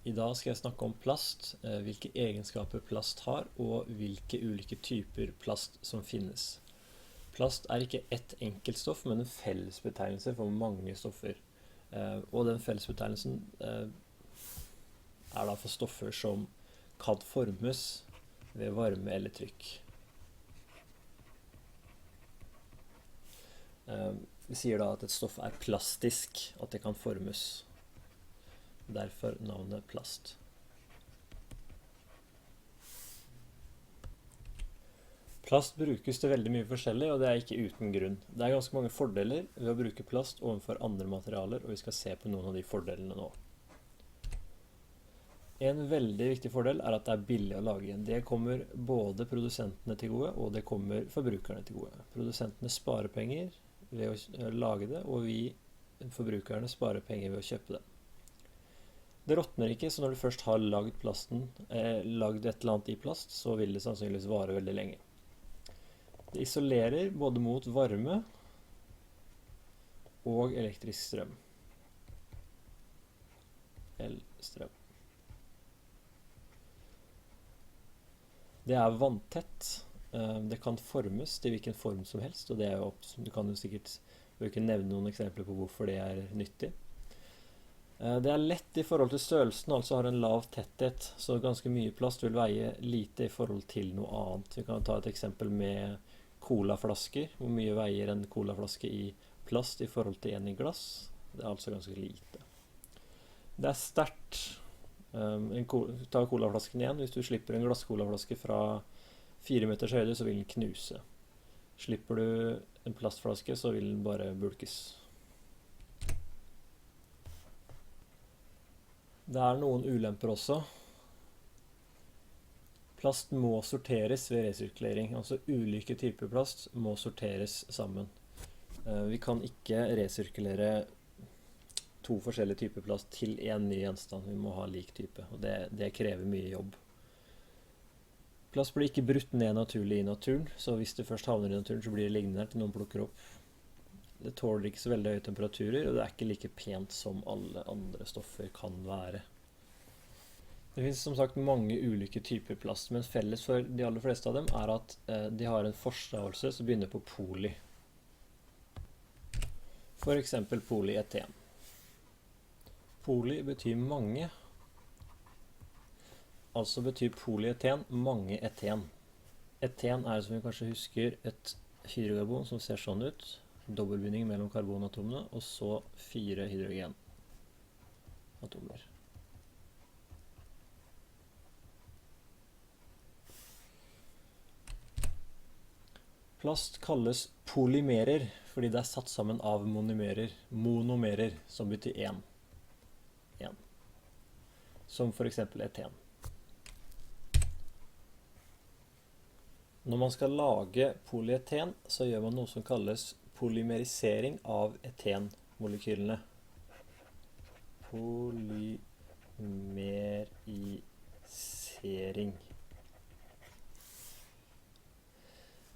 I dag skal jeg snakke om plast, hvilke egenskaper plast har, og hvilke ulike typer plast som finnes. Plast er ikke ett enkeltstoff, men en fellesbetegnelse for mange stoffer. Og den fellesbetegnelsen er da for stoffer som kan formes ved varme eller trykk. Vi sier da at et stoff er plastisk, at det kan formes. Derfor navnet plast. Plast brukes til veldig mye forskjellig, og det er ikke uten grunn. Det er ganske mange fordeler ved å bruke plast overfor andre materialer, og vi skal se på noen av de fordelene nå. En veldig viktig fordel er at det er billig å lage. Det kommer både produsentene til gode, og det kommer forbrukerne til gode. Produsentene sparer penger ved å lage det, og vi forbrukerne sparer penger ved å kjøpe det. Det råtner ikke, så når du først har lagd et eller annet i plast, så vil det sannsynligvis vare veldig lenge. Det isolerer både mot varme og elektrisk strøm. Elstrøm. Det er vanntett. Det kan formes til hvilken form som helst, og det er jo, du kan jo sikkert ikke nevne noen eksempler på hvorfor det er nyttig. Det er lett i forhold til størrelsen, altså har en lav tetthet, så ganske mye plast vil veie lite i forhold til noe annet. Vi kan ta et eksempel med colaflasker. Hvor mye veier en colaflaske i plast i forhold til en i glass? Det er altså ganske lite. Det er sterkt. Ta colaflasken igjen. Hvis du slipper en glasscolaflaske fra 4 meters høyde, så vil den knuse. Slipper du en plastflaske, så vil den bare bulkes. Det er noen ulemper også. Plast må sorteres ved resirkulering, altså ulike typer plast må sorteres sammen. Vi kan ikke resirkulere 2 forskjellige typer plast til en ny gjenstand, vi må ha lik type, og det krever mye jobb. Plast blir ikke brutt ned naturlig i naturen, så hvis det først havner i naturen, så blir det liggende der til noen plukker opp. Det tåler ikke så veldig høye temperaturer, og det er ikke like pent som alle andre stoffer kan være. Det finnes som sagt mange ulike typer plast, men felles for de aller fleste av dem er at de har en forstavelse som begynner på poly. For eksempel polyeten. Poly betyr mange, altså betyr polyeten mange eten. Eten er, som vi kanskje husker, et hydrokarbon som ser sånn ut. Dobbeltbinding mellom karbonatomene, og så 4 hydrogenatomer. Plast kalles polymerer, fordi det er satt sammen av monomerer. Monomerer, som betyr en. Som for eksempel eten. Når man skal lage polyeten, så gjør man noe som kalles polymerisering av etenmolekylene. Polymerisering.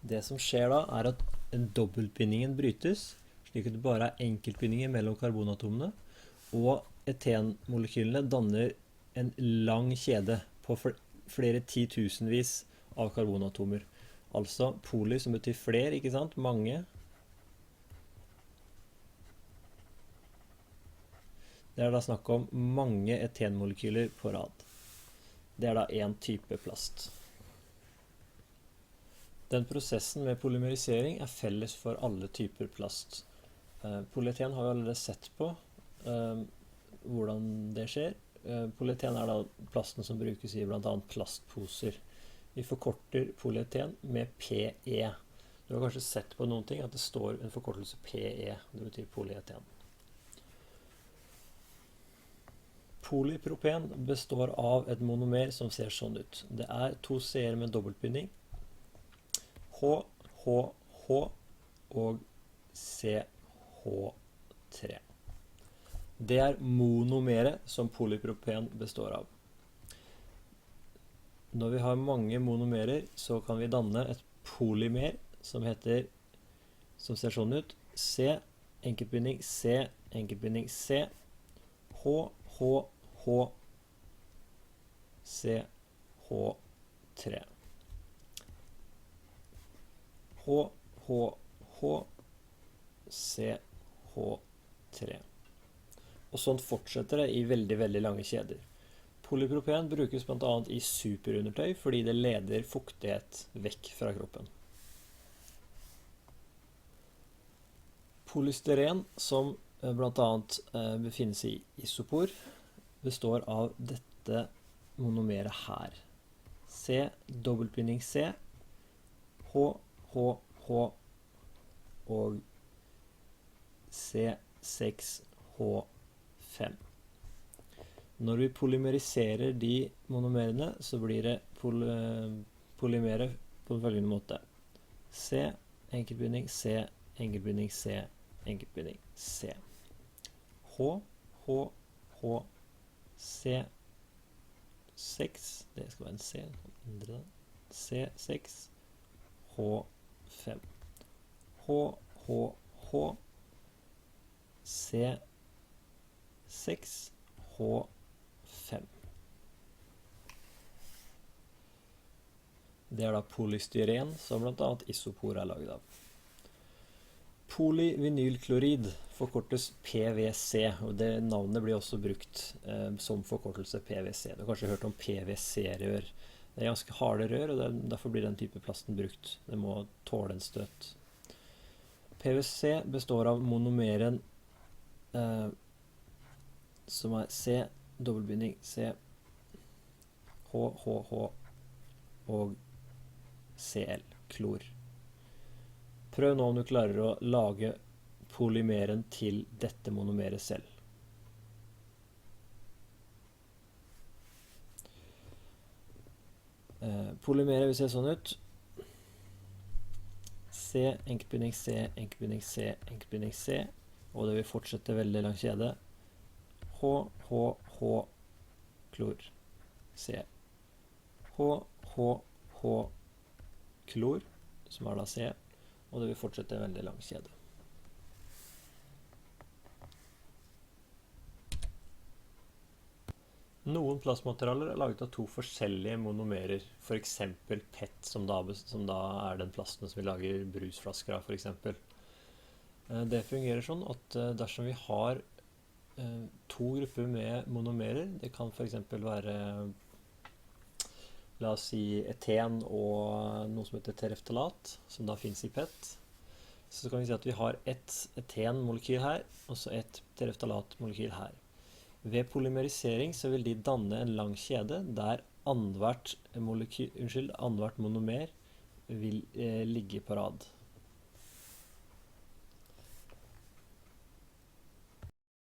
Det som skjer da er at dobbeltbindingen brytes, slik at det bare er enkeltbindinger mellom karbonatomene, og etenmolekylene danner en lang kjede på flere titusenvis av karbonatomer. Altså poly som betyr flere, ikke sant? Mange. Det er da snakk om mange etenmolekyler på rad. Det er da en type plast. Den prosessen med polymerisering er felles for alle typer plast. Polyeten har vi allerede sett på hvordan det skjer. Polyeten er da plasten som brukes i blant annet plastposer. Vi forkorter polyeten med PE. Du har kanskje sett på noen ting at det står en forkortelse PE. Det betyr polyeten. Polypropen består av et monomer som ser sånn ut. Det er 2 C-er med dobbeltbinding. H, H, H og CH3. Det er monomere som polypropen består av. Når vi har mange monomerer, så kan vi danne et polymer som ser sånn ut. C, enkeltbinding C, enkeltbinding C, H, H, H, CH3. H, H, H, CH3. Og sånn fortsetter det i veldig, veldig lange kjeder. Polypropen brukes blant annet i superundertøy fordi det leder fuktighet vekk fra kroppen. Polystyren, som blant annet befinner seg i isopor, består av dette monomeret her. C, dobbeltbinding C, H, H, H og C6H5. Når vi polymeriserer de monomerene, så blir det polymeret på følgende måte. C, enkeltbinding, C, enkeltbinding, C, enkeltbinding, C. H, H, H, C, 6, det skal være en C, C6, H5. H, H, H, C6, H5. Det er da polystyren, som blant annet isopor er laget av. Polyvinylklorid forkortes PVC, og det navnet blir også brukt som forkortelse PVC. Du har kanskje hørt om PVC-rør. Det er ganske harde rør, og derfor blir den type plasten brukt. Det må tåle en støt. PVC består av monomeren som er C, dobbeltbinding C, H, H, H og Cl, klor. Prøv nå om du klarer å lage polymeren til dette monomeret selv. Polymeret vil se sånn ut. C, enkeltbinding C, enkeltbinding C, enkeltbinding C, og det vil fortsette veldig lang kjede. H, H, H, klor, C. H, H, H, klor, som er da C, og det vil fortsette veldig lang kjede. Noen plastmaterialer er laget av to forskjellige monomerer, for eksempel PET, som da er den plasten som vi lager brusflasker av, for eksempel. Det fungerer sånn at dersom vi har to grupper med monomerer, det kan for eksempel være, la oss si, eten og noe som heter tereftalat, som da finnes i PET, så kan vi si at vi har et etenmolekyl her, og så et tereftalatmolekyl her. Ved polymerisering så vil de danne en lang kjede der annethvert monomer vil ligge på rad.